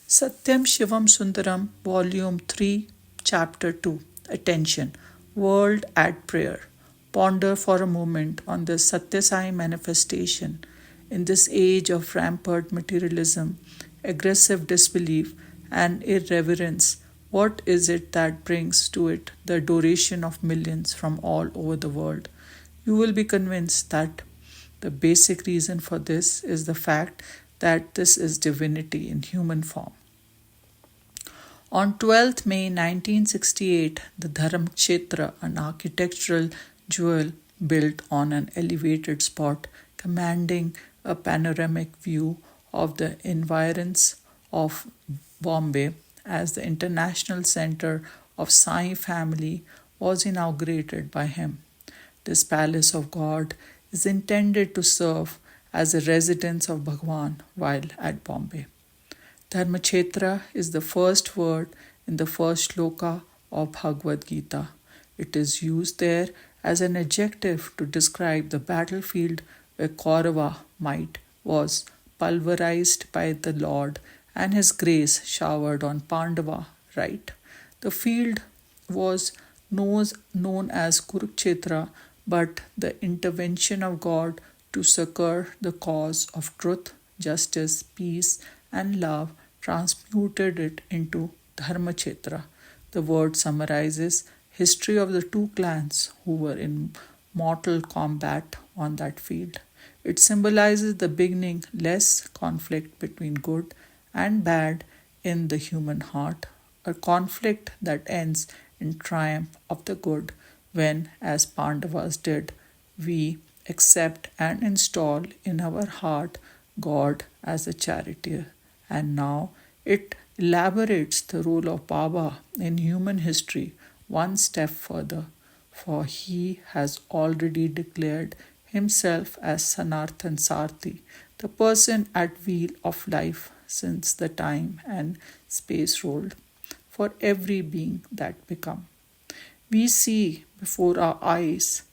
Sathyam Sivam Sundaram, Volume 3, Chapter 2. Attention. World at Prayer. Ponder for a moment on the Satya Sai manifestation. In this age of rampant materialism, aggressive disbelief, and irreverence, what is it that brings to it the adoration of millions from all over the world? You will be convinced that the basic reason for this is the fact that this is divinity in human form. On 12th May 1968, the Dharmakshetra, an architectural jewel built on an elevated spot commanding a panoramic view of the environs of Bombay as the international center of Sai family, was inaugurated by him. This palace of God is intended to serve as a residence of Bhagawan while at Bombay. Dharmakshetra is the first word in the first shloka of Bhagavad Gita. It is used there as an adjective to describe the battlefield where Kaurava might was pulverized by the Lord and his grace showered on Pandava right. The field was known as Kurukshetra, but the intervention of God to succor the cause of truth, justice, peace, and love transmuted it into Dharmakshetra. The word summarizes history of the two clans who were in mortal combat on that field. It symbolizes the beginning less conflict between good and bad in the human heart, a conflict that ends in triumph of the good when, as Pandavas did, we accept and install in our heart God as a charioteer. And now it elaborates the role of Baba in human history one step further, for he has already declared himself as Sanathan Sarthi, the person at wheel of life since the time and space rolled, for every being that become. We see before our eyes,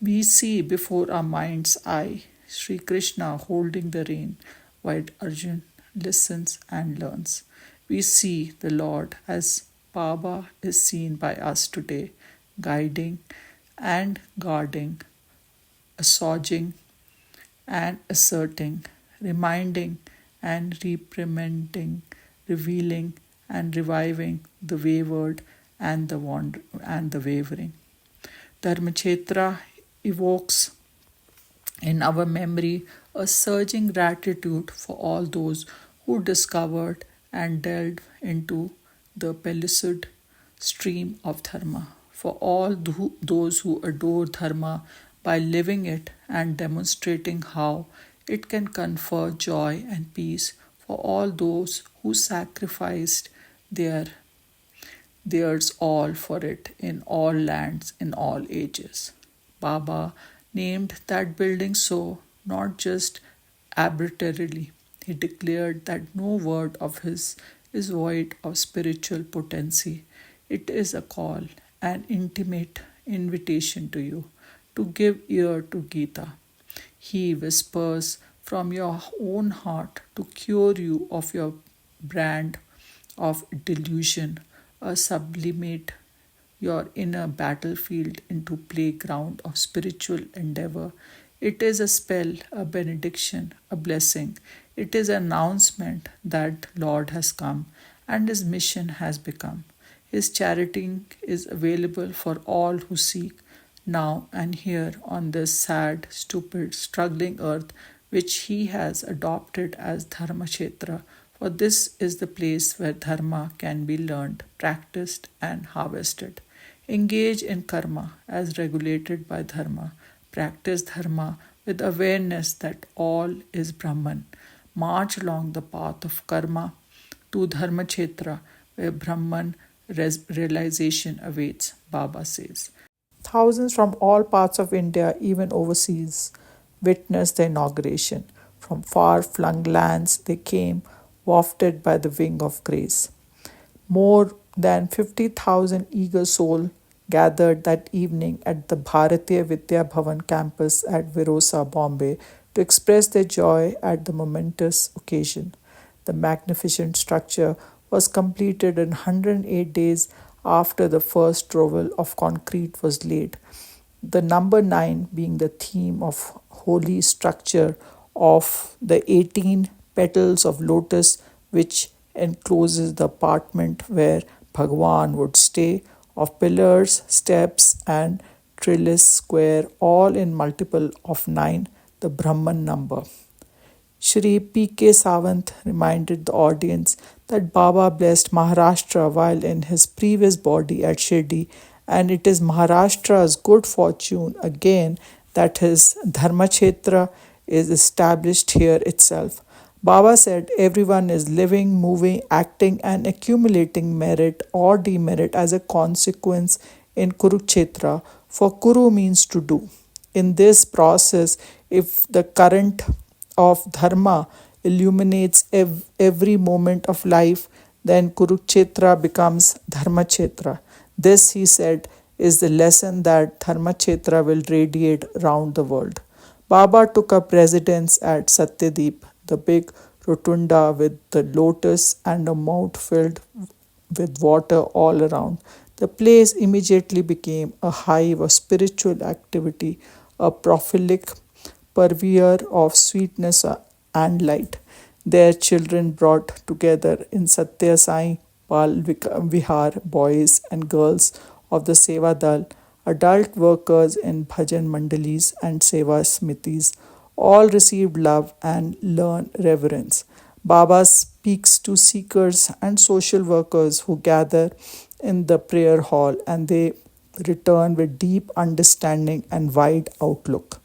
we see before our mind's eye Sri Krishna holding the rein while Arjun listens and learns. We see the Lord as Baba is seen by us today, guiding and guarding, assuaging and asserting, reminding and reprimanding, revealing and reviving the wayward and the wavering. Dharmakshetra evokes in our memory a surging gratitude for all those who discovered and delved into the pellucid stream of Dharma, for all those who adore Dharma by living it and demonstrating how it can confer joy and peace, for all those who sacrificed theirs all for it in all lands, in all ages. Baba named that building so, not just arbitrarily. He declared that no word of his is void of spiritual potency. It is a call, an intimate invitation to you to give ear to Gita. He whispers from your own heart to cure you of your brand of delusion, sublimate your inner battlefield into playground of spiritual endeavor. It is a spell, a benediction, a blessing. It is an announcement that Lord has come and his mission has become. His charity is available for all who seek now and here on this sad, stupid, struggling earth which he has adopted as Dharmakshetra, for this is the place where Dharma can be learned, practiced, and harvested. Engage in karma as regulated by Dharma. Practice Dharma with awareness that all is Brahman. March along the path of karma to Dharmakshetra where Brahman realization awaits, Baba says. Thousands from all parts of India, even overseas, witnessed the inauguration. From far-flung lands they came, wafted by the wing of grace. More than 50,000 eager souls gathered that evening at the Bharatiya Vidya Bhavan campus at Virosa, Bombay, to express their joy at the momentous occasion. The magnificent structure was completed in 108 days after the first trowel of concrete was laid. The number 9 being the theme of holy structure of the 18 petals of lotus which encloses the apartment where Bhagawan would stay, of pillars, steps, and trellis square, all in multiple of 9, the Brahman number. Shri P.K. Sawant reminded the audience that Baba blessed Maharashtra while in his previous body at Shirdi, and it is Maharashtra's good fortune again that his Dharmakshetra is established here itself. Baba said everyone is living, moving, acting, and accumulating merit or demerit as a consequence in Kurukshetra, for Kuru means to do. In this process, if the current of Dharma illuminates every moment of life, then Kurukshetra becomes Dharmakshetra. This, he said, is the lesson that Dharmakshetra will radiate round the world. Baba took up residence at Satyadeep, the big rotunda with the lotus and a moat filled with water all around. The place immediately became a hive of spiritual activity, a prolific purveyor of sweetness and light. Their children brought together in Satya Sai Bal Vihar, boys and girls of the Seva Dal, adult workers in bhajan mandalis and seva smitis, all received love and learn reverence. Baba speaks to seekers and social workers who gather in the prayer hall, and they return with deep understanding and wide outlook.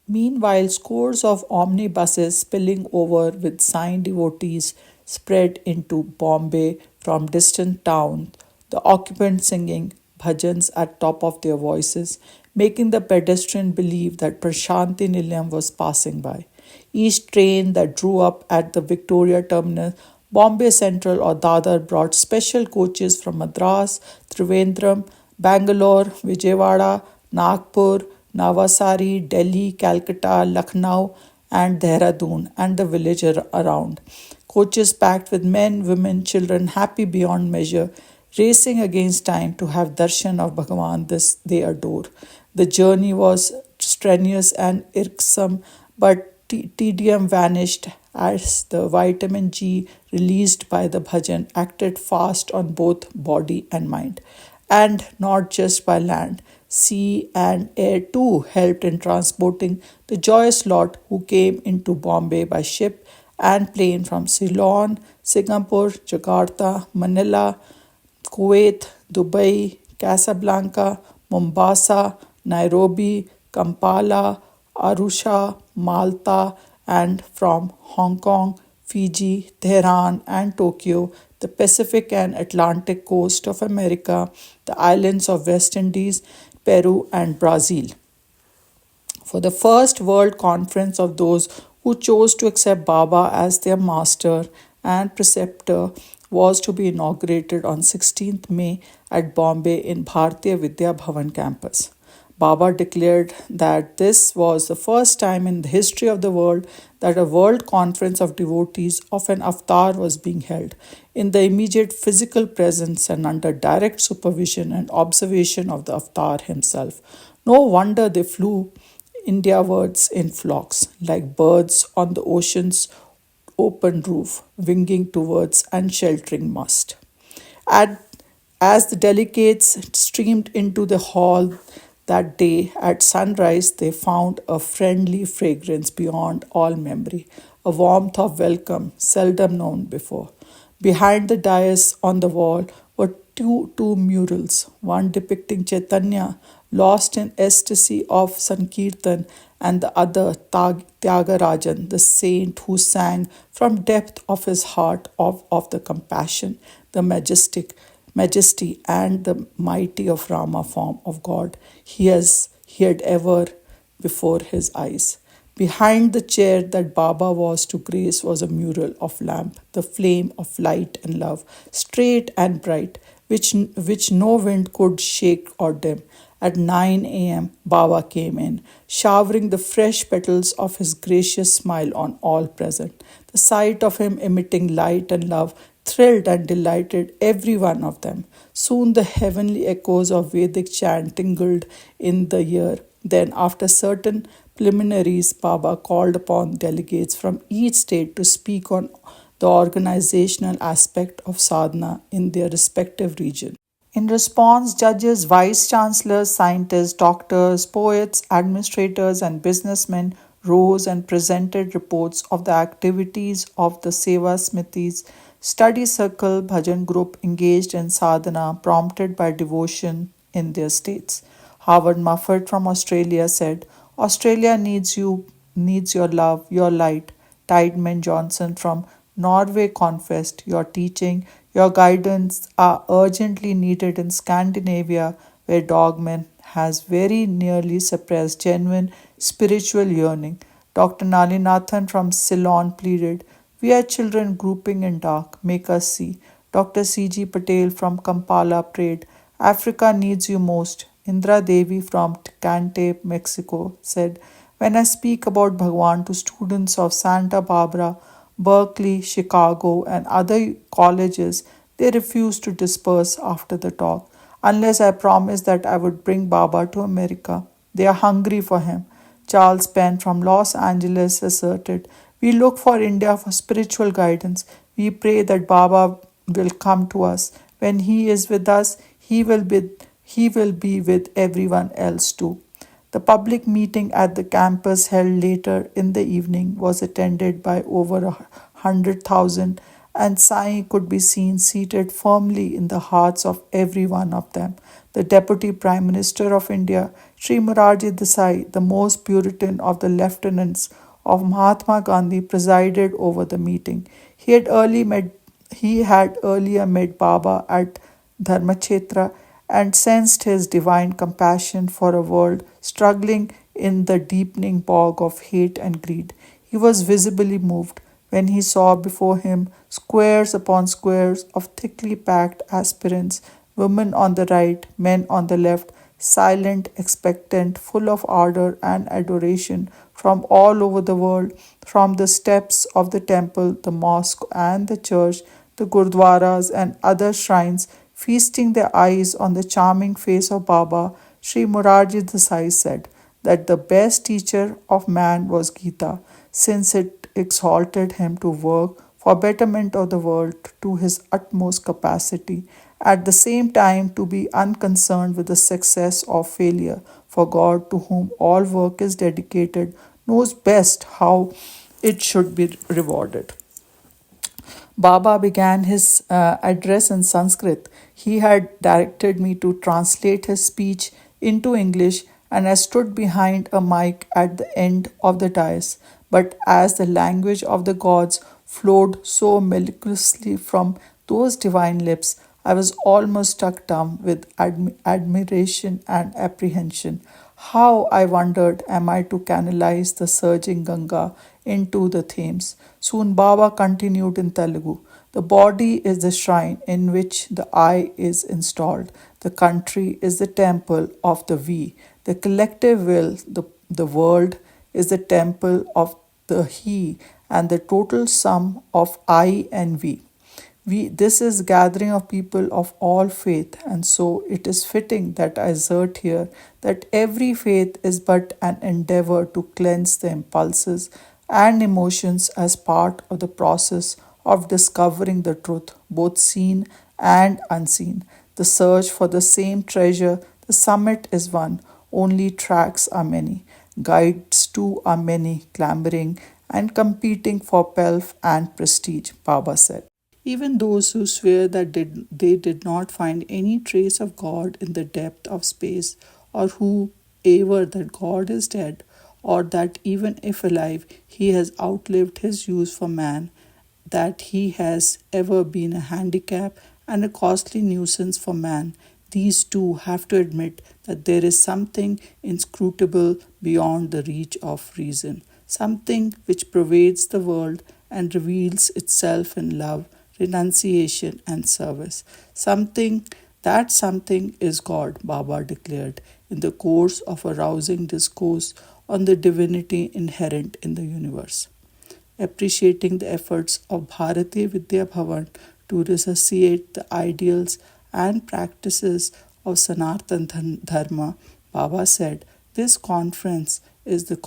Meanwhile, scores of omnibuses spilling over with Sai devotees spread into Bombay from distant towns, the occupants singing bhajans at top of their voices, making the pedestrian believe that Prashanti Nilayam was passing by. Each train that drew up at the Victoria Terminus, Bombay Central or Dadar brought special coaches from Madras, Trivandrum, Bangalore, Vijayawada, Nagpur, Navasari, Delhi, Calcutta, Lucknow, and Dehradun, and the village around. Coaches packed with men, women, children, happy beyond measure, racing against time to have darshan of Bhagawan this they adore. The journey was strenuous and irksome, but tedium vanished as the vitamin G released by the bhajan acted fast on both body and mind. And not just by land, sea and air too helped in transporting the joyous lot who came into Bombay by ship and plane from Ceylon, Singapore, Jakarta, Manila, Kuwait, Dubai, Casablanca, Mombasa, Nairobi, Kampala, Arusha, Malta, and from Hong Kong, Fiji, Tehran, and Tokyo, the Pacific and Atlantic coast of America, the islands of West Indies, Peru, and Brazil. For the first World Conference of those who chose to accept Baba as their master and preceptor was to be inaugurated on 16th May at Bombay in Bharatiya Vidya Bhavan campus. Baba declared that this was the first time in the history of the world that a world conference of devotees of an avatar was being held, in the immediate physical presence and under direct supervision and observation of the avatar himself. No wonder they flew Indiawards in flocks, like birds on the ocean's open roof, winging towards and sheltering must. At, as the delegates streamed into the hall that day at sunrise, they found a friendly fragrance beyond all memory, a warmth of welcome seldom known before. Behind the dais on the wall were two murals, one depicting Chaitanya lost in ecstasy of Sankirtan, and the other Tyagarajan, the saint who sang from depth of his heart of the compassion, the majesty and the mighty of Rama form of God he had ever before his eyes. Behind the chair that Baba was to grace was a mural of lamp, the flame of light and love, straight and bright, which no wind could shake or dim. At 9 a.m., Baba came in, showering the fresh petals of his gracious smile on all present. The sight of him emitting light and love thrilled and delighted every one of them. Soon the heavenly echoes of Vedic chant tingled in the ear. Then, after certain preliminaries, Baba called upon delegates from each state to speak on the organizational aspect of sadhana in their respective region. In response, judges, vice chancellors, scientists, doctors, poets, administrators, and businessmen rose and presented reports of the activities of the Seva Smitis, study circle, bhajan group engaged in sadhana, prompted by devotion in their states. Howard Mufford from Australia said, Australia needs you, needs your love, your light. Tideman Johnson from Norway confessed, your teaching, your guidance are urgently needed in Scandinavia, where dogmen has very nearly suppressed genuine spiritual yearning. Dr. Nalinathan from Ceylon pleaded, we are children grouping in dark, make us see. Dr. C.G. Patel from Kampala prayed, Africa needs you most. Indra Devi from Tecate, Mexico said, when I speak about Bhagawan to students of Santa Barbara, Berkeley, Chicago, and other colleges, they refuse to disperse after the talk, unless I promised that I would bring Baba to America. They are hungry for him. Charles Penn from Los Angeles asserted, we look for India for spiritual guidance. We pray that Baba will come to us. When he is with us, he will be with everyone else too. The public meeting at the campus held later in the evening was attended by over 100,000, and Sai could be seen seated firmly in the hearts of every one of them. The Deputy Prime Minister of India, Sri Morarji Desai, the most Puritan of the lieutenants of Mahatma Gandhi, presided over the meeting. He had earlier met Baba at Dharmakshetra and sensed his divine compassion for a world struggling in the deepening bog of hate and greed. He was visibly moved when he saw before him squares upon squares of thickly packed aspirants, women on the right, men on the left, silent, expectant, full of ardor and adoration from all over the world, from the steps of the temple, the mosque and the church, the gurdwaras and other shrines, feasting their eyes on the charming face of Baba. Sri Morarji Desai said that the best teacher of man was Gita, since it exalted him to work for betterment of the world to his utmost capacity, at the same time to be unconcerned with the success or failure, for God, to whom all work is dedicated, knows best how it should be rewarded. Baba began his address in Sanskrit. He had directed me to translate his speech into English, and I stood behind a mic at the end of the dais. But as the language of the gods flowed so miraculously from those divine lips, I was almost struck dumb with admiration and apprehension. How, I wondered, am I to canalize the surging Ganga into the Thames? Soon Baba continued in Telugu. The body is the shrine in which the I is installed. The country is the temple of the we. The collective will, the world, is the temple of the he, and the total sum of I and we. This is gathering of people of all faith, and so it is fitting that I assert here that every faith is but an endeavor to cleanse the impulses and emotions as part of the process of discovering the truth, both seen and unseen. The search for the same treasure, the summit is one, only tracks are many, guides too are many, clamoring and competing for pelf and prestige, Baba said. Even those who swear that they did not find any trace of God in the depth of space, or who aver that God is dead, or that even if alive, he has outlived his use for man, that he has ever been a handicap and a costly nuisance for man, these too have to admit that there is something inscrutable beyond the reach of reason, something which pervades the world and reveals itself in love, renunciation, and service. That something is God, Baba declared in the course of a rousing discourse on the divinity inherent in the universe. appreciating the efforts of Bharatiya Vidya Bhavan to resuscitate the ideals and practices of Sanatan Dharma. Baba said, "This conference is the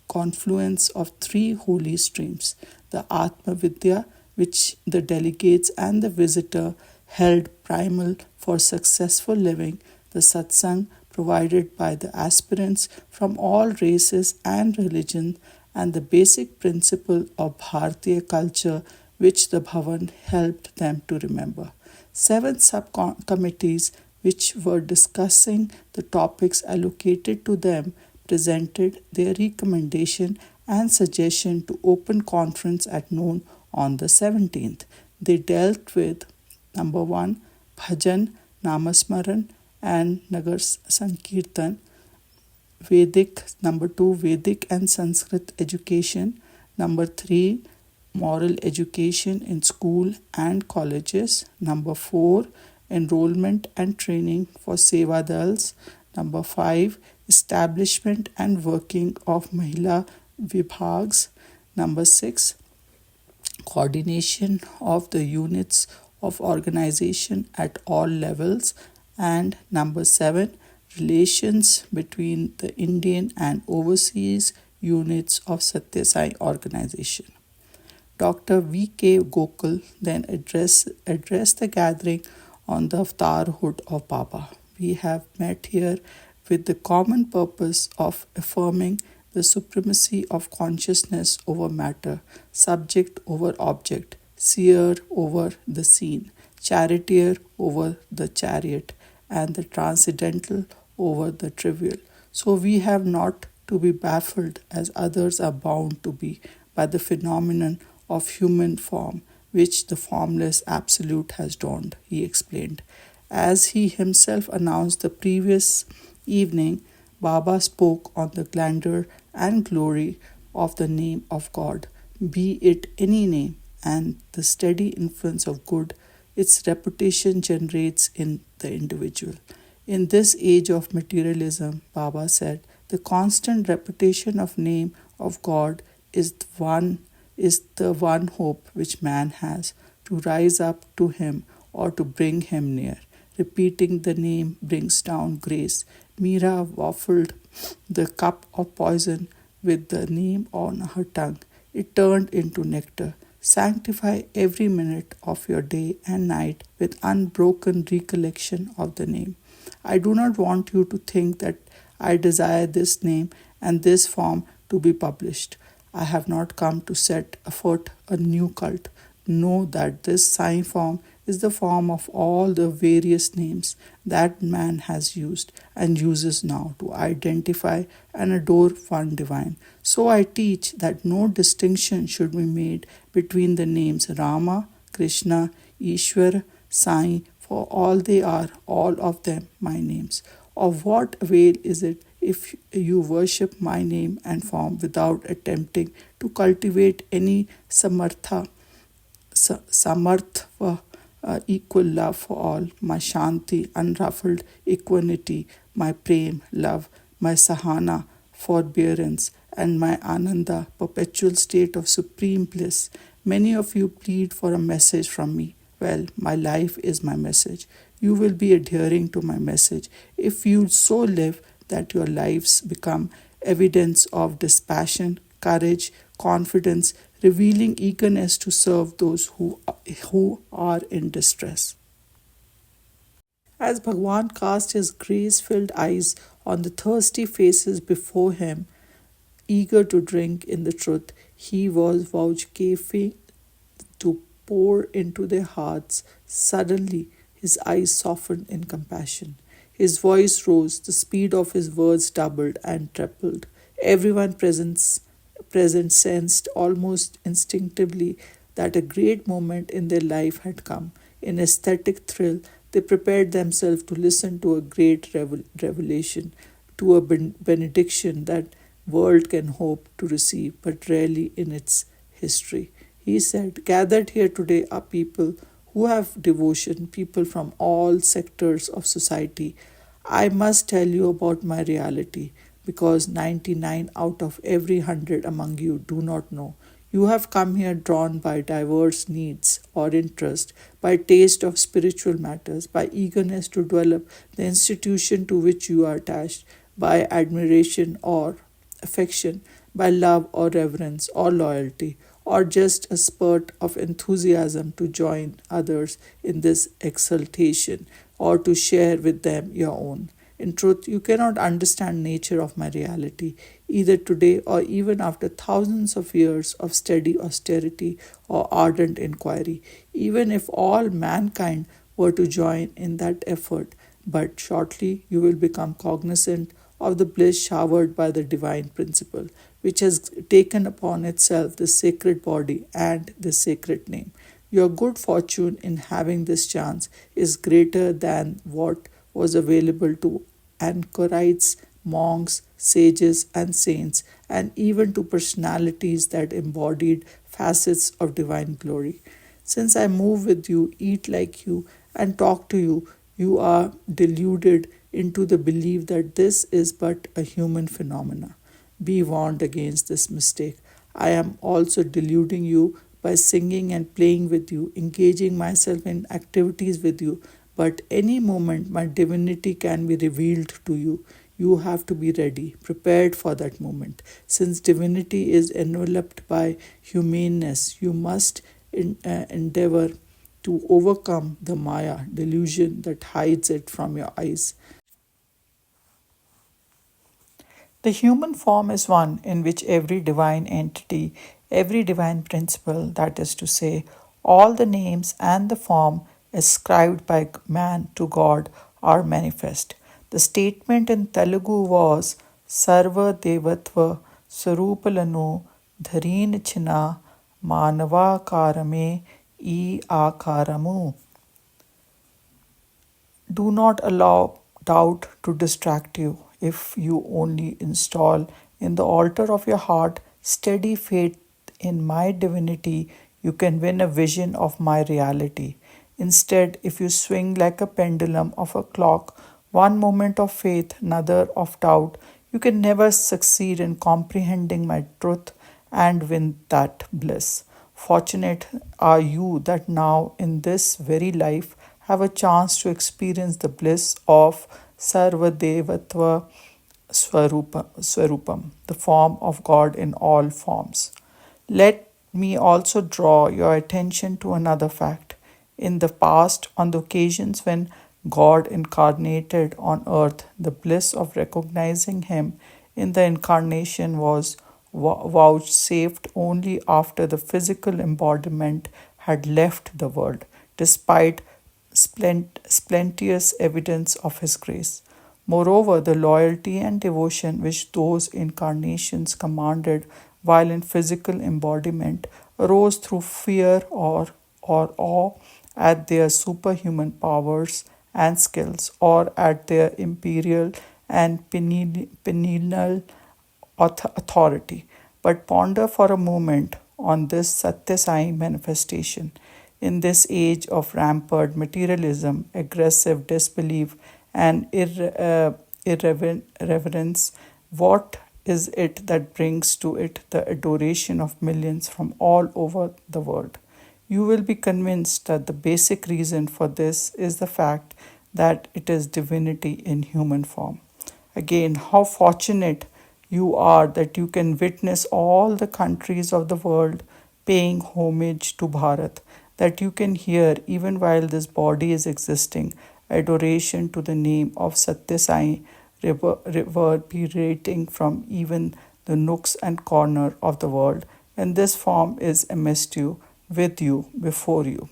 confluence of three holy streams, the Atma Vidya, which the delegates and the visitor held primal for successful living, the Satsang provided by the aspirants from all races and religions, and the basic principle of Bharatiya culture which the Bhavan helped them to remember. Seven subcommittees which were discussing the topics allocated to them presented their recommendation and suggestion to open conference at noon on the 17th. They dealt with number 1 Bhajan, Namasmaran and Nagar Sankirtan, Vedic, number 2 Vedic and Sanskrit education, number 3 moral education in school and colleges, number 4 enrollment and training for Sevadals, number 5 establishment and working of Mahila Vibhags, number 6 coordination of the units of organization at all levels, and number 7 relations between the Indian and overseas units of Satya Sai organization. Dr. V.K. Gokul then addressed the gathering on the avatarhood of Baba. We have met here with the common purpose of affirming the supremacy of consciousness over matter, subject over object, seer over the seen, charioteer over the chariot, and the transcendental over the trivial. So we have not to be baffled as others are bound to be by the phenomenon of human form which the formless absolute has donned, he explained. As he himself announced the previous evening, Baba spoke on the grandeur and glory of the name of God, be it any name, and the steady influence of good its reputation generates in the individual. In this age of materialism, Baba said, the constant repetition of name of God is the one hope which man has to rise up to him or to bring him near. Repeating the name brings down grace. Mira waffled the cup of poison with the name on her tongue. It turned into nectar. Sanctify every minute of your day and night with unbroken recollection of the name. I do not want you to think that I desire this name and this form to be published. I have not come to set afoot a new cult. Know that this sign form is the form of all the various names that man has used and uses now to identify and adore one divine. So I teach that no distinction should be made between the names Rama, Krishna, Ishwara, Sai, for all they are, all of them, my names. Of what avail is it if you worship my name and form without attempting to cultivate any samartha, equal love for all, my shanti, unruffled equanimity, my prem, love, my sahana, forbearance, and my ananda, perpetual state of supreme bliss. Many of you plead for a message from me. Well, my life is my message. You will be adhering to my message if you so live that your lives become evidence of dispassion, courage, confidence, revealing eagerness to serve those who are in distress. As Bhagawan cast his grace-filled eyes on the thirsty faces before him, eager to drink in the truth, he was vouchsafing to pour into their hearts. Suddenly, his eyes softened in compassion. His voice rose, the speed of his words doubled and trebled. Everyone present sensed almost instinctively that a great moment in their life had come. In ecstatic thrill, they prepared themselves to listen to a great revelation, to a benediction that world can hope to receive, but rarely in its history. He said, gathered here today are people who have devotion, people from all sectors of society. I must tell you about my reality, because 99 out of every 100 among you do not know. You have come here drawn by diverse needs or interest, by taste of spiritual matters, by eagerness to develop the institution to which you are attached, by admiration or affection, by love or reverence or loyalty, or just a spurt of enthusiasm to join others in this exultation or to share with them your own. In truth, you cannot understand nature of my reality, either today or even after thousands of years of steady austerity or ardent inquiry, even if all mankind were to join in that effort. But shortly you will become cognizant of the bliss showered by the divine principle, which has taken upon itself the sacred body and the sacred name. Your good fortune in having this chance is greater than what was available to anchorites, monks, sages, and saints, and even to personalities that embodied facets of divine glory. Since I move with you, eat like you, and talk to you, you are deluded into the belief that this is but a human phenomena. Be warned against this mistake. I am also deluding you by singing and playing with you, engaging myself in activities with you, but any moment my divinity can be revealed to you. You have to be ready, prepared for that moment. Since divinity is enveloped by humaneness, you must endeavor to overcome the Maya delusion that hides it from your eyes. The human form is one in which every divine entity, every divine principle, that is to say, all the names and the form ascribed by man to God, are manifest. The statement in Telugu was Sarva Devatva Sarupalanu Dharin China Manava Karame E Akaramu. Do not allow doubt to distract you. If you only install in the altar of your heart steady faith in my divinity, you can win a vision of my reality. Instead, if you swing like a pendulum of a clock, one moment of faith, another of doubt, you can never succeed in comprehending my truth and win that bliss. Fortunate are you that now, in this very life, have a chance to experience the bliss of Sarvadevatva Swarupam, the form of God in all forms. Let me also draw your attention to another fact. In the past, on the occasions when God incarnated on earth, the bliss of recognizing Him in the incarnation was vouchsafed only after the physical embodiment had left the world, despite plenteous evidence of His grace. Moreover, the loyalty and devotion which those incarnations commanded while in physical embodiment arose through fear or awe at their superhuman powers and skills, or at their imperial and penal authority. But ponder for a moment on this Satya Sai manifestation. In this age of rampant materialism, aggressive disbelief, and irreverence, what is it that brings to it the adoration of millions from all over the world? You will be convinced that the basic reason for this is the fact that it is divinity in human form. Again, how fortunate you are that you can witness all the countries of the world paying homage to Bharat, that you can hear, even while this body is existing, adoration to the name of Satya Sai reverberating from even the nooks and corner of the world, and this form is amidst you, with you, before you.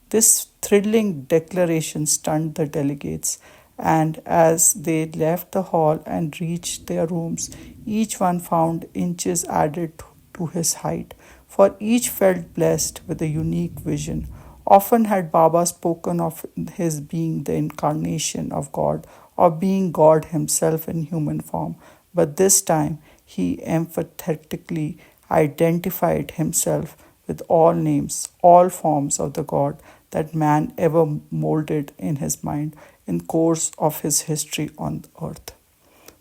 This thrilling declaration stunned the delegates, and as they left the hall and reached their rooms, each one found inches added to his height, for each felt blessed with a unique vision. Often had Baba spoken of his being the incarnation of God, or being God himself in human form, but this time he emphatically identified himself with all names, all forms of the God that man ever molded in his mind in course of his history on earth.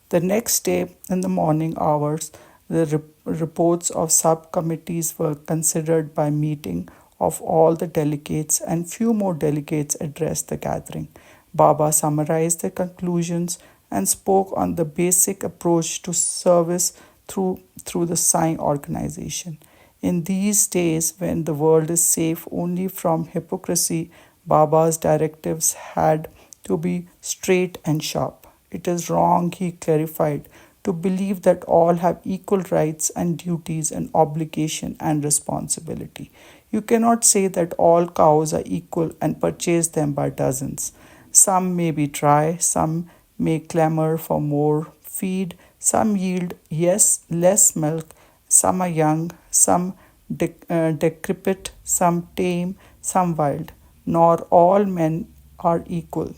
The next day, in the morning hours, the reports of subcommittees were considered by meeting of all the delegates, and few more delegates addressed the gathering. Baba summarized the conclusions and spoke on the basic approach to service through the Sai organization. In these days, when the world is safe only from hypocrisy, Baba's directives had to be straight and sharp. It is wrong, he clarified, to believe that all have equal rights and duties and obligation and responsibility. You cannot say that all cows are equal and purchase them by dozens. Some may be dry, some may clamor for more feed, some yield less milk, some are young, some decrepit, some tame, some wild. Nor all men are equal.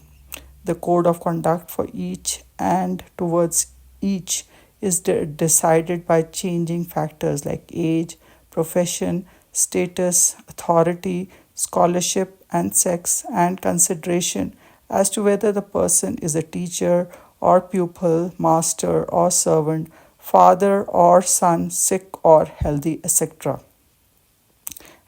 The code of conduct for each and towards each is decided by changing factors like age, profession, status, authority, scholarship, and sex, and consideration as to whether the person is a teacher or pupil, master or servant, father or son, sick or healthy, etc.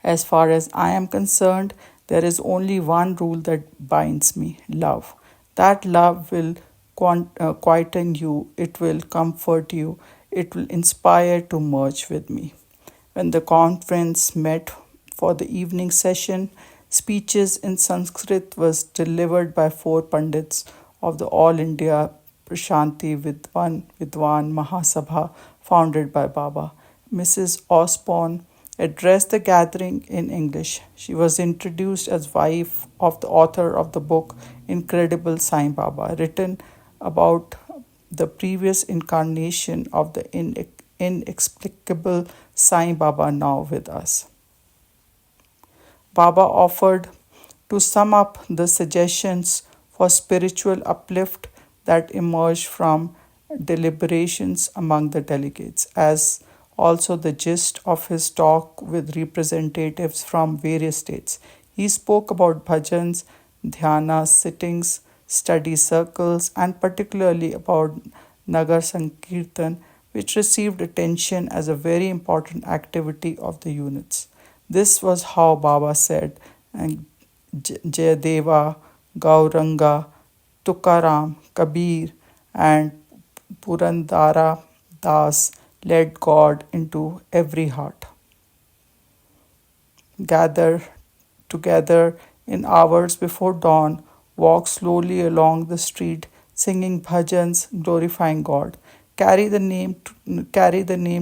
As far as I am concerned, there is only one rule that binds me: love. That love will quieten you, it will comfort you, it will inspire to merge with me. When the conference met for the evening session, speeches in Sanskrit was delivered by four pandits of the All India Prashanti Vidwan Mahasabha founded by Baba. Mrs. Osborne addressed the gathering in English. She was introduced as wife of the author of the book Incredible Sai Baba, written about the previous incarnation of the inexplicable Sai Baba now with us. Baba offered to sum up the suggestions for spiritual uplift that emerged from deliberations among the delegates, as also the gist of his talk with representatives from various states. He spoke about bhajans, dhyana sittings, study circles, and particularly about Nagar Sankirtan, which received attention as a very important activity of the units. This was how Baba said, and Jayadeva, Gauranga, Tukaram, Kabir, and Purandara Das led God into every heart. Gather together in hours before dawn, walk slowly along the street, singing bhajans, glorifying God. Carry the name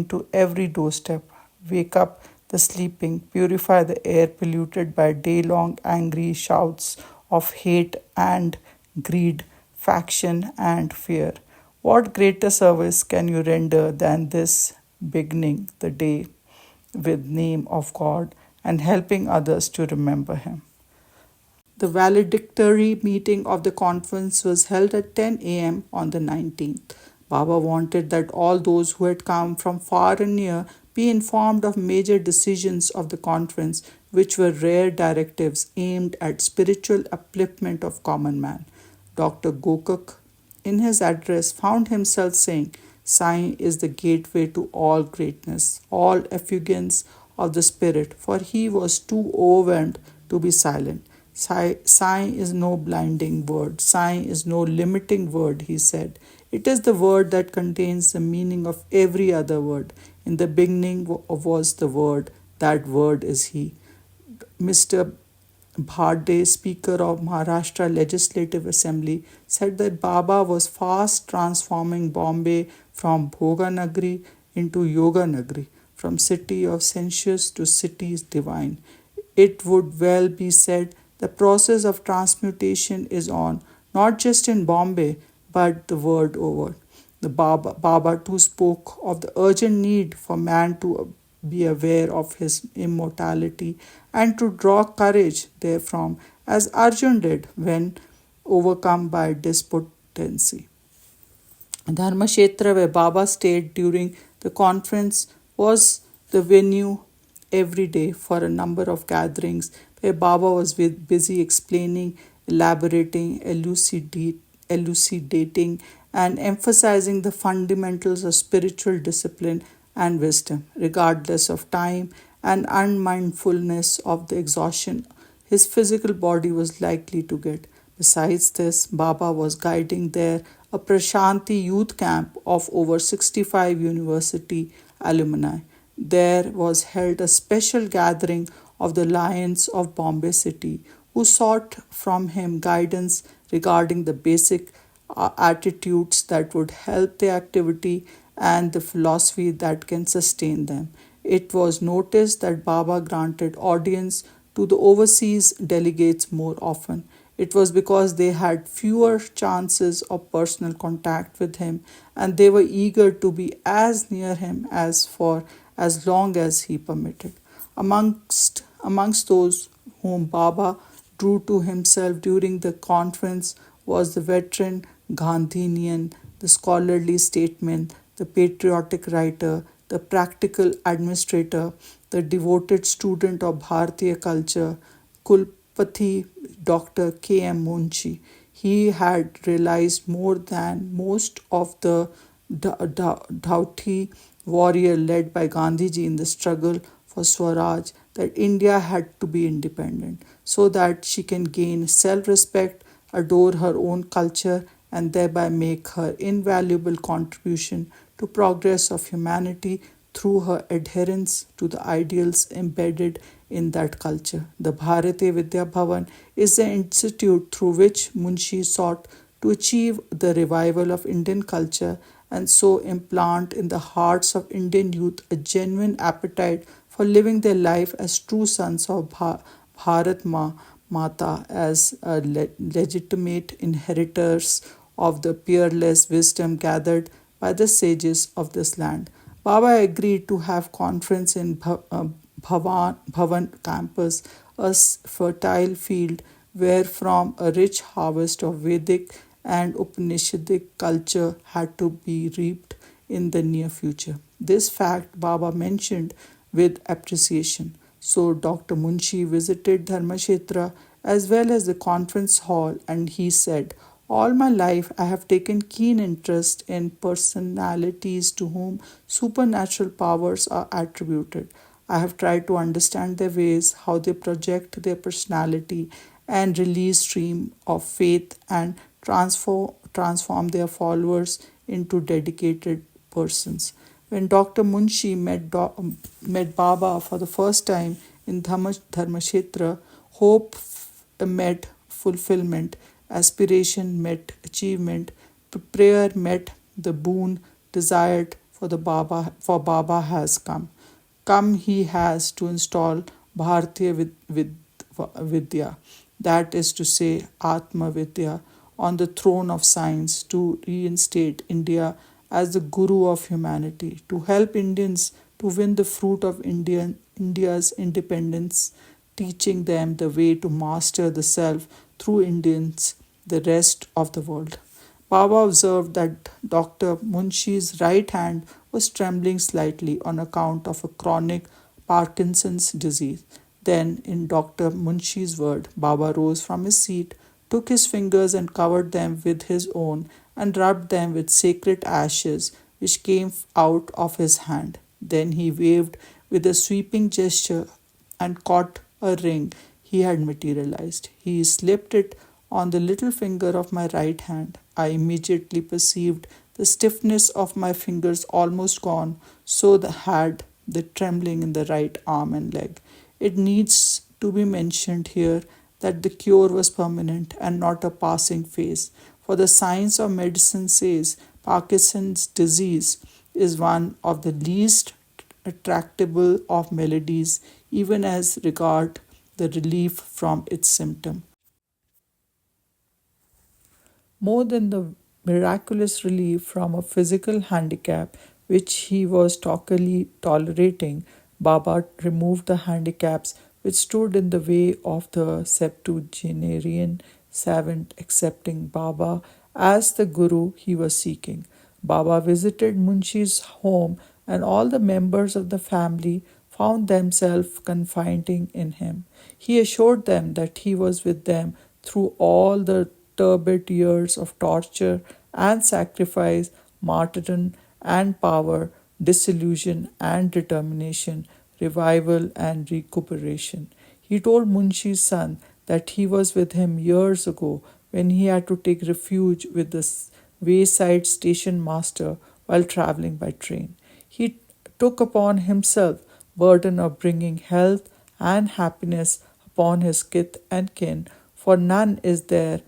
to every doorstep. Wake up the sleeping, purify the air polluted by day-long angry shouts of hate and greed, faction and fear. What greater service can you render than this, beginning the day with name of God and helping others to remember him? The valedictory meeting of the conference was held at 10 a.m. on the 19th. Baba wanted that all those who had come from far and near be informed of major decisions of the conference, which were rare directives aimed at spiritual upliftment of common man. Dr. Gokak, in his address, found himself saying, Sai is the gateway to all greatness, all effulgence of the spirit, for he was too overwhelmed to be silent. Sai is no blinding word. Sai is no limiting word, he said. It is the word that contains the meaning of every other word. In the beginning was the word. That word is he. Mr. Bharde, Speaker of Maharashtra Legislative Assembly, said that Baba was fast transforming Bombay from Bhoga Nagri into Yoga Nagri, from city of sensuous to cities divine. It would well be said the process of transmutation is on, not just in Bombay, but the world over. The Baba too spoke of the urgent need for man to be aware of his immortality and to draw courage therefrom, as Arjun did when overcome by despondency. Dharmakshetra, where Baba stayed during the conference, was the venue every day for a number of gatherings where Baba was busy explaining, elaborating, elucidating, and emphasizing the fundamentals of spiritual discipline and wisdom, regardless of time and unmindfulness of the exhaustion his physical body was likely to get. Besides this, Baba was guiding there a Prashanti youth camp of over 65 university alumni. There was held a special gathering of the Lions of Bombay City, who sought from him guidance regarding the basic attitudes that would help their activity and the philosophy that can sustain them. It was noticed that Baba granted audience to the overseas delegates more often. It was because they had fewer chances of personal contact with him and they were eager to be as near him as for as long as he permitted. Amongst those whom Baba drew to himself during the conference was the veteran Gandhinian, the scholarly statesman, the patriotic writer, the practical administrator, the devoted student of Bharatiya culture, Kulapathi Dr. K.M. Munshi. He had realized more than most of the doughty warrior led by Gandhiji in the struggle for Swaraj that India had to be independent so that she can gain self-respect, adore her own culture, and thereby make her invaluable contribution to progress of humanity through her adherence to the ideals embedded in that culture. The Bharatiya Vidya Bhavan is the institute through which Munshi sought to achieve the revival of Indian culture and so implant in the hearts of Indian youth a genuine appetite for living their life as true sons of Bharat Mata, as legitimate inheritors of the peerless wisdom gathered by the sages of this land. Baba agreed to have conference in Bhavan campus, a fertile field where from a rich harvest of Vedic and Upanishadic culture had to be reaped in the near future. This fact Baba mentioned with appreciation. So Dr. Munshi visited Dharmakshetra as well as the conference hall and he said, all my life I have taken keen interest in personalities to whom supernatural powers are attributed. I have tried to understand their ways, how they project their personality and release stream of faith and transform their followers into dedicated persons. When Dr. Munshi met Baba for the first time in Dharmakshetra, hope met fulfillment, aspiration met achievement, prayer met the boon desired for Baba has come. Come he has to install Bharatiya Vidya, that is to say Atma Vidya, on the throne of science to reinstate India as the guru of humanity, to help Indians to win the fruit of India's independence, teaching them the way to master the self through Indians, the rest of the world. Baba observed that Dr. Munshi's right hand was trembling slightly on account of a chronic Parkinson's disease. Then, in Dr. Munshi's word, Baba rose from his seat, took his fingers and covered them with his own, and rubbed them with sacred ashes which came out of his hand. Then he waved with a sweeping gesture and caught a ring he had materialized. He slipped it on the little finger of my right hand. I immediately perceived the stiffness of my fingers almost gone, so had the trembling in the right arm and leg. It needs to be mentioned here that the cure was permanent and not a passing phase, for the science of medicine says Parkinson's disease is one of the least tractable of maladies, even as regard the relief from its symptom. More than the miraculous relief from a physical handicap which he was talkily tolerating, Baba removed the handicaps which stood in the way of the septuagenarian savant accepting Baba as the Guru he was seeking. Baba visited Munshi's home, and all the members of the family found themselves confiding in him. He assured them that he was with them through all the turbid years of torture and sacrifice, martyrdom and power disillusion and determination, revival and recuperation. He told Munshi's son that he was with him years ago when he had to take refuge with the wayside station master while traveling by train. He took upon himself burden of bringing health and happiness upon his kith and kin, for none is there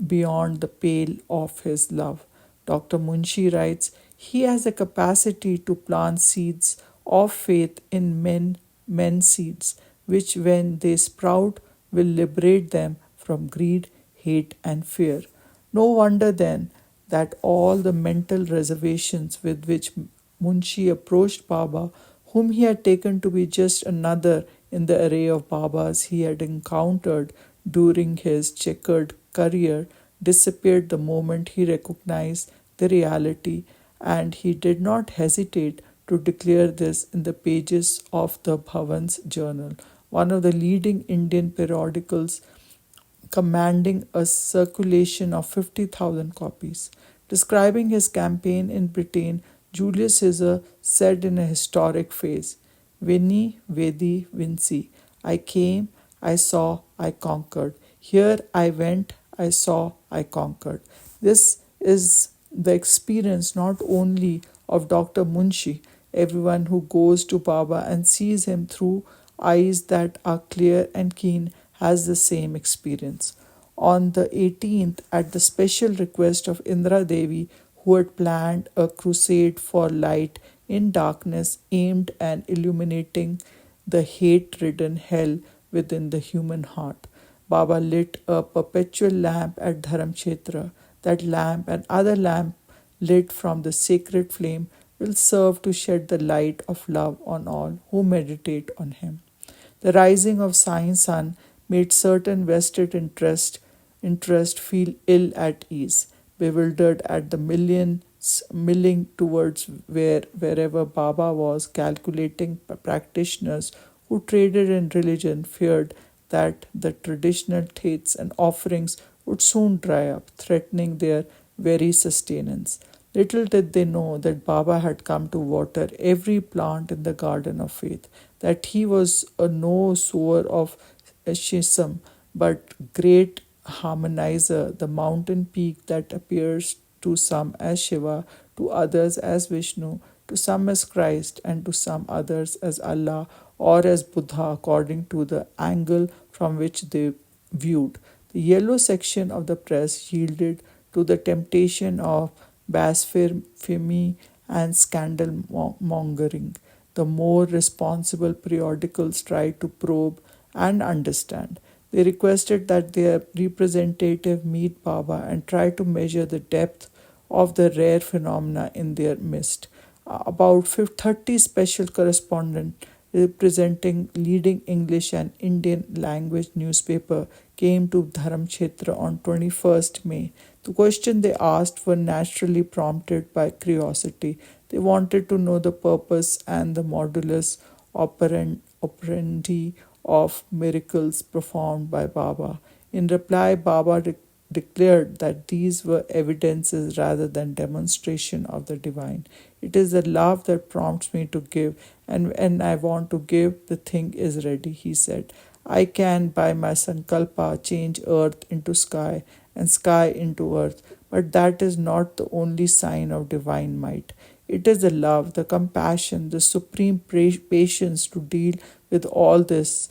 beyond the pale of his love. Dr. Munshi writes, he has the capacity to plant seeds of faith in men seeds, which when they sprout will liberate them from greed, hate, and fear. No wonder then that all the mental reservations with which Munshi approached Baba, whom he had taken to be just another in the array of Babas he had encountered during his checkered career, disappeared the moment he recognized the reality, and he did not hesitate to declare this in the pages of the Bhavan's journal, one of the leading Indian periodicals commanding a circulation of 50,000 copies. Describing his campaign in Britain, Julius Caesar said in a historic phrase, Veni, Vedi, Vinci. I came, I saw, I conquered. Here I went, I saw, I conquered. This is the experience not only of Dr. Munshi, everyone who goes to Baba and sees him through eyes that are clear and keen has the same experience. On the 18th, at the special request of Indra Devi, who had planned a crusade for light in darkness aimed at illuminating the hate ridden hell within the human heart, Baba lit a perpetual lamp at Dharmakshetra. That lamp and other lamp lit from the sacred flame will serve to shed the light of love on all who meditate on him. The rising of Sai's sun made certain vested interest feel ill at ease, bewildered at the millions milling towards wherever Baba was. Calculating practitioners who traded in religion feared that the traditional dates and offerings would soon dry up, threatening their very sustenance. Little did they know that Baba had come to water every plant in the garden of faith, that he was a no sower of schism, but great harmonizer, the mountain peak that appears to some as Shiva, to others as Vishnu, to some as Christ, and to some others as Allah or as Buddha, according to the angle from which they viewed. The yellow section of the press yielded to the temptation of blasphemy and scandal mongering. The more responsible periodicals tried to probe and understand. They requested that their representative meet Baba and try to measure the depth of the rare phenomena in their midst. About 30 special correspondents representing leading English and Indian language newspaper came to Dharmakshetra on 21st May. The question they asked were naturally prompted by curiosity. They wanted to know the purpose and the modulus operandi of miracles performed by Baba. In reply, Baba declared that these were evidences rather than demonstration of the divine. It is the love that prompts me to give, and when I want to give, the thing is ready, he said. I can, by my sankalpa, change earth into sky and sky into earth, but that is not the only sign of divine might. It is the love, the compassion, the supreme patience to deal with all this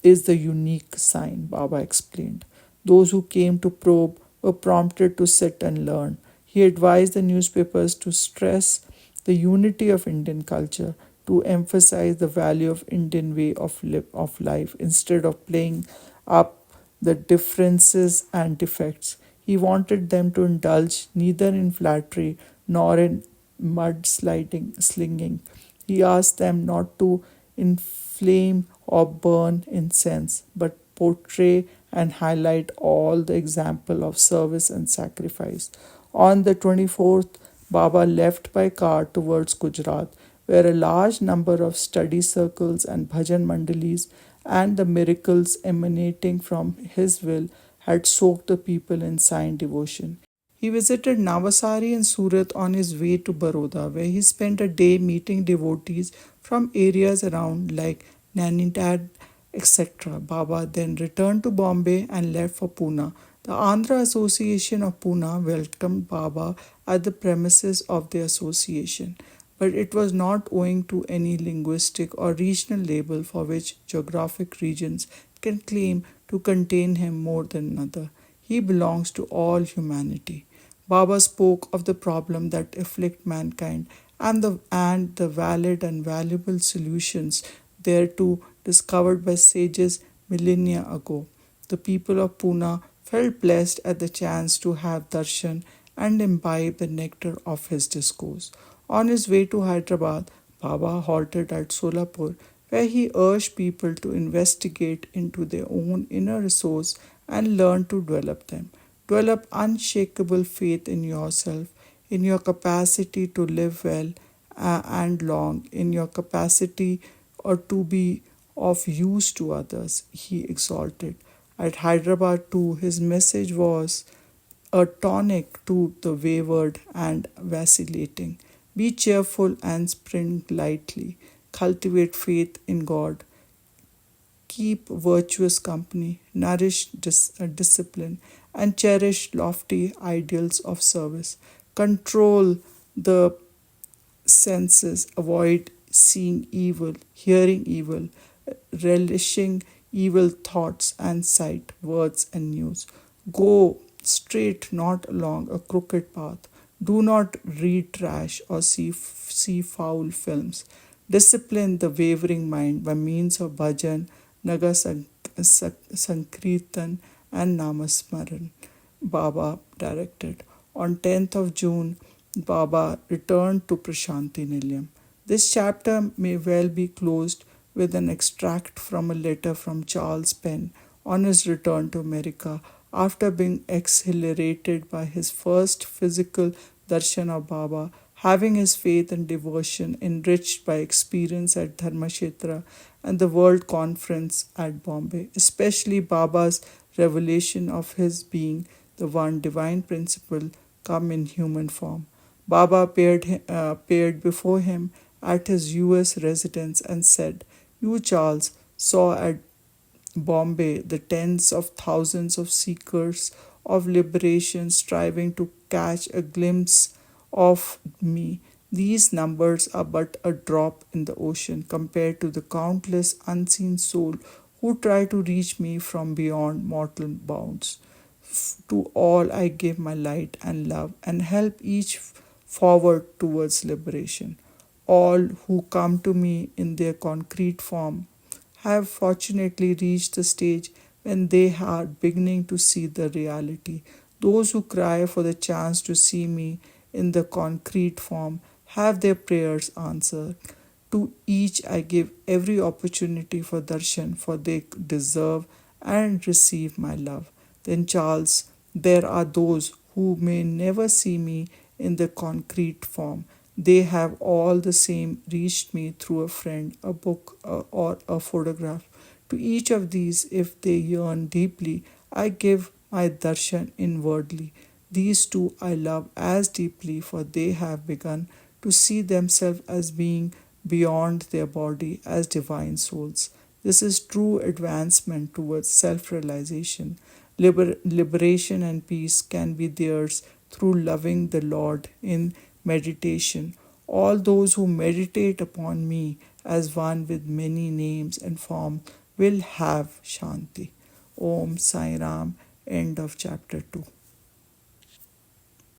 is the unique sign, Baba explained. Those who came to probe were prompted to sit and learn. He advised the newspapers to stress the unity of Indian culture, to emphasize the value of Indian way of life instead of playing up the differences and defects. He wanted them to indulge neither in flattery nor in slinging. He asked them not to inflame or burn incense, but portray and highlight all the example of service and sacrifice. On the 24th, Baba left by car towards Gujarat, where a large number of study circles and bhajan mandalis and the miracles emanating from his will had soaked the people in Sai devotion. He visited Navasari and Surat on his way to Baroda, where he spent a day meeting devotees from areas around like Nainitad, etc. Baba then returned to Bombay and left for Pune. The Andhra Association of Pune welcomed Baba at the premises of the association, but it was not owing to any linguistic or regional label for which geographic regions can claim to contain him more than another. He belongs to all humanity. Baba spoke of the problem that afflict mankind and the valid and valuable solutions thereto discovered by sages millennia ago. The people of Pune felt blessed at the chance to have darshan and imbibe the nectar of his discourse. On his way to Hyderabad, Baba halted at Solapur, where he urged people to investigate into their own inner resource and learn to develop them. Develop unshakable faith in yourself, in your capacity to live well and long, in your capacity or to be of use to others, he exalted. At Hyderabad too, his message was a tonic to the wayward and vacillating. Be cheerful and spring lightly. Cultivate faith in God. Keep virtuous company. Nourish discipline and cherish lofty ideals of service. Control the senses, avoid seeing evil, hearing evil, relishing evil thoughts and sight, words and news. Go straight, not along a crooked path. Do not read trash or see foul films. Discipline the wavering mind by means of bhajan, sankirtan, and namasmaran. Baba directed. On 10th of June, Baba returned to Prashanti Nilayam. This chapter may well be closed with an extract from a letter from Charles Penn on his return to America after being exhilarated by his first physical darshan of Baba, having his faith and devotion enriched by experience at Dharmakshetra and the World Conference at Bombay, especially Baba's revelation of his being the one divine principle come in human form. Baba appeared before him at his US residence and said, "You, Charles, saw at Bombay the tens of thousands of seekers of liberation striving to catch a glimpse of me. These numbers are but a drop in the ocean compared to the countless unseen souls who try to reach me from beyond mortal bounds. To all I give my light and love and help each forward towards liberation. All who come to me in their concrete form have fortunately reached the stage when they are beginning to see the reality. Those who cry for the chance to see me in the concrete form have their prayers answered. To each I give every opportunity for darshan, for they deserve and receive my love." Then Charles, there are those who may never see me in the concrete form. They have all the same reached me through a friend, a book, or a photograph. To each of these, if they yearn deeply, I give my darshan inwardly. These two I love as deeply, for they have begun to see themselves as being beyond their body as divine souls. This is true advancement towards self realization. Liberation and peace can be theirs through loving the Lord in meditation. All those who meditate upon me as one with many names and forms will have Shanti. Om Sai Ram. End of chapter 2.